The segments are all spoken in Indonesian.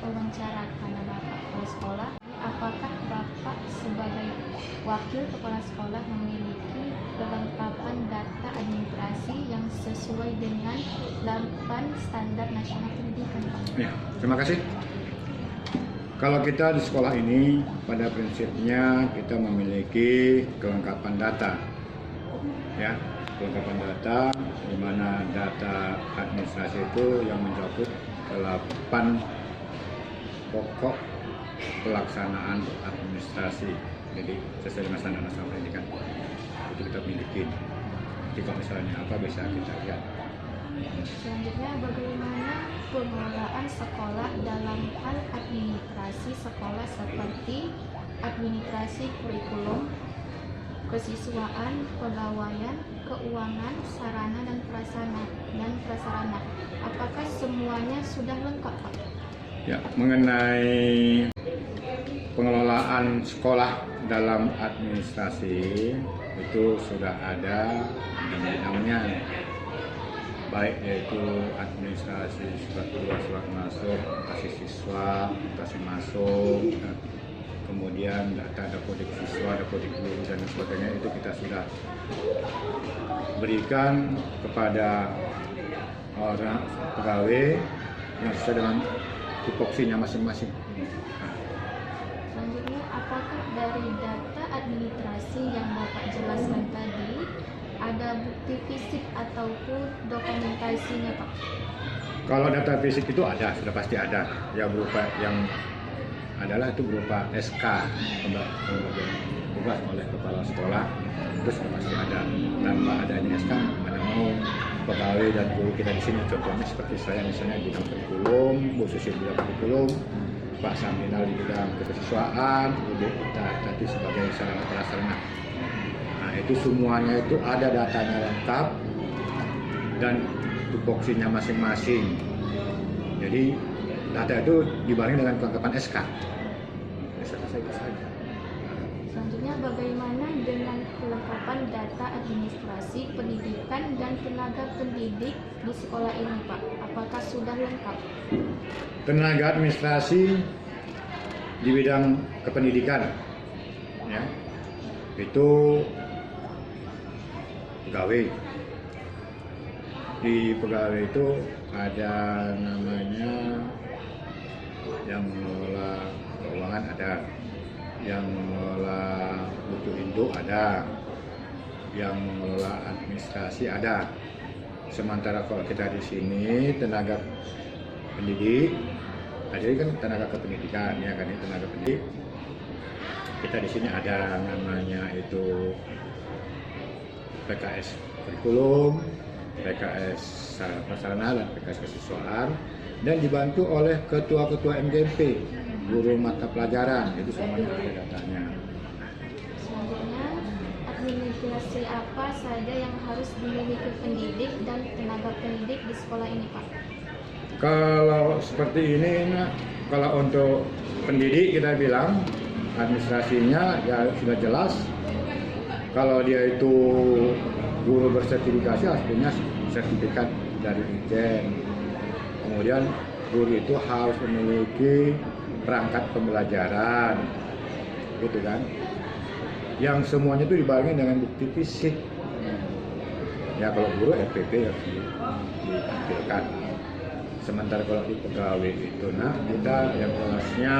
wawancara karena Bapak kepala sekolah. Apakah Bapak sebagai wakil kepala sekolah memiliki kelengkapan data administrasi yang sesuai dengan 8 standar nasional pendidikan, Pak? Ya, terima kasih. Kalau kita di sekolah ini pada prinsipnya kita memiliki kelengkapan data, ya, kelengkapan data di mana data administrasi itu yang mencakup 8 pokok pelaksanaan administrasi. Jadi sesuai dengan standar nasional pendidikan itu kita miliki. Jadi kalau misalnya apa bisa kita lihat. Selanjutnya, bagaimana pengelolaan sekolah dalam hal administrasi sekolah seperti administrasi kurikulum, kesiswaan, pegawaian, keuangan, sarana dan prasarana. Apakah semuanya sudah lengkap, Pak? Ya, mengenai pengelolaan sekolah dalam administrasi itu sudah ada bidangnya, baik yaitu administrasi surat keluar, surat masuk, mutasi siswa, mutasi masuk, kemudian data dapodik siswa, dapodik guru dan sebagainya itu kita sudah berikan kepada orang pegawai yang sesuai dengan tupoksinya masing-masing. Selanjutnya, apakah dari data administrasi yang Bapak jelaskan tadi ada bukti fisik ataupun dokumentasinya, Pak? Kalau data fisik itu ada, sudah pasti ada. Ya berupa yang adalah itu berupa SK pembagian tugas oleh kepala sekolah, itu sudah pasti ada. Tanpa adanya SK, mana mau pegawai dan guru kita di sini, contohnya seperti saya misalnya di bidang kurikulum, Bu Susi di bidang kurikulum, Pak Saminal di bidang kesiswaan, Ibu tadi sebagai sarana prasarana. Nah, itu semuanya itu ada datanya lengkap dan tupoksinya masing-masing. Jadi data itu dibanding dengan kelengkapan SK. Itu saja. Selanjutnya, bagaimana dengan kelengkapan data administrasi pendidikan dan tenaga pendidik di sekolah ini, Pak? Apakah sudah lengkap? Tenaga administrasi di bidang kependidikan, ya, itu pegawai. Di pegawai itu ada namanya yang mengelola keuangan ada, yang mengelola mutu induk ada, yang mengelola administrasi ada. Sementara kalau kita di sini tenaga pendidik, tadi kan tenaga kependidikan ya kan, ini tenaga pendidik. Kita di sini ada namanya itu PKS kurikulum, PKS sarana prasarana dan PKS kesiswaan, dan dibantu oleh ketua-ketua MGP, guru mata pelajaran, itu semuanya ada datanya. Selanjutnya, administrasi apa saja yang harus dimiliki pendidik dan tenaga pendidik di sekolah ini, Pak? Kalau seperti ini, kalau untuk pendidik kita bilang administrasinya ya sudah jelas. Kalau dia itu guru bersertifikasi harus punya sertifikat dari Ijen. Kemudian guru itu harus memiliki perangkat pembelajaran, gitu kan? Yang semuanya itu dibarengi dengan bukti fisik. Ya kalau guru RPP harus ditampilkan. Sementara kalau di pegawai itu, nah kita yang kelasnya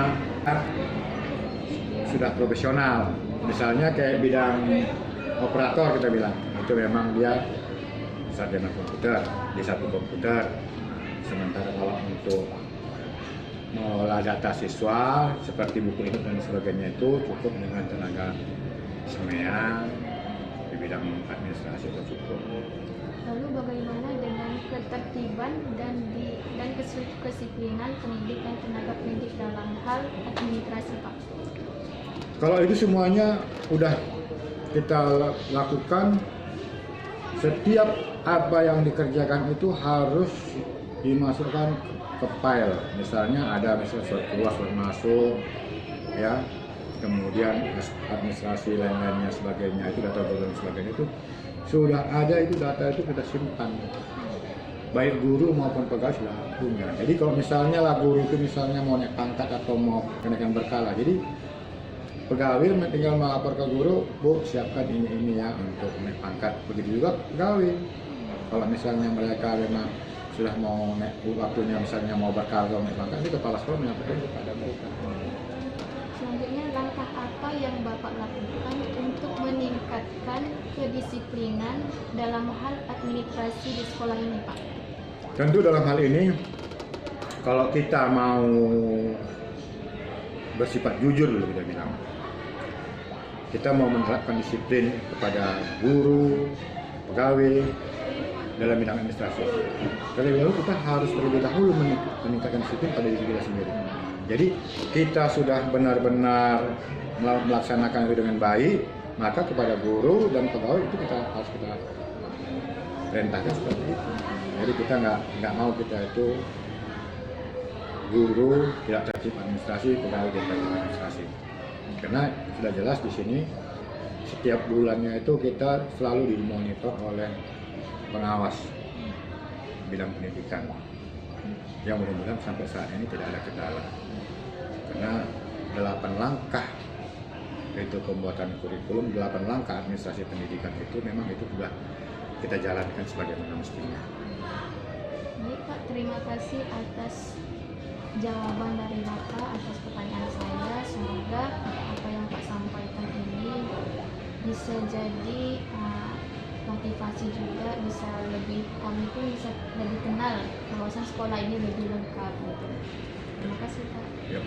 sudah profesional. Misalnya kayak bidang operator kita bilang, itu memang dia sarjana komputer, di satu komputer. Sementara kalau untuk mengolah data siswa seperti buku hidup dan sebagainya itu cukup dengan tenaga semean di bidang administrasi itu cukup. Lalu bagaimana dengan ketertiban dan kedisiplinan pendidik dan tenaga pendidik dalam hal administrasi, Pak? Kalau itu semuanya udah kita lakukan, setiap apa yang dikerjakan itu harus dimasukkan ke file. Misalnya ada surat keluar, surat masuk, ya, kemudian administrasi lain-lainnya sebagainya itu data dan sebagainya itu sudah ada, itu data itu kita simpan. baik guru maupun pegawai sudah punya. Jadi kalau misalnya lah guru itu misalnya mau naik pangkat atau mau kenaikan berkala, jadi pegawai tinggal melapor ke guru, Bu siapkan ini ya untuk naik pangkat. Begitu juga pegawai. Kalau misalnya mereka memang sudah mau naik waktunya misalnya mau berkala atau naik pangkat, jadi kepala sekolah menyampaikan kepada mereka. Selanjutnya, langkah apa yang Bapak lakukan untuk meningkatkan kedisiplinan dalam hal administrasi di sekolah ini, Pak? Tentu dalam hal ini, kalau kita mau bersifat jujur dulu kita bilang, kita mau menerapkan disiplin kepada guru, pegawai dalam bidang administrasi. Terlebih dahulu kita harus terlebih dahulu meningkatkan disiplin pada diri kita sendiri. Jadi kita sudah benar-benar melaksanakan itu dengan baik, maka kepada guru dan pegawai itu harus kita perintahkan seperti itu. Jadi kita nggak mau kita itu guru tidak tertib administrasi, pegawai tidak tertib administrasi. Karena sudah jelas di sini setiap bulannya itu kita selalu dimonitor oleh pengawas bidang pendidikan. Yang mudah-mudahan sampai saat ini tidak ada kendala. Karena 8 langkah yaitu pembuatan kurikulum, 8 langkah administrasi pendidikan itu memang itu sudah kita jalankan sebagaimana mestinya. Baik Pak, terima kasih atas jawaban dari Bapak atas pertanyaan saya. Semoga apa yang Pak sampaikan ini bisa jadi motivasi juga, bisa lebih, kami pun bisa lebih kenal bahwasan sekolah ini lebih lengkap gitu. Terima kasih Pak. Yep.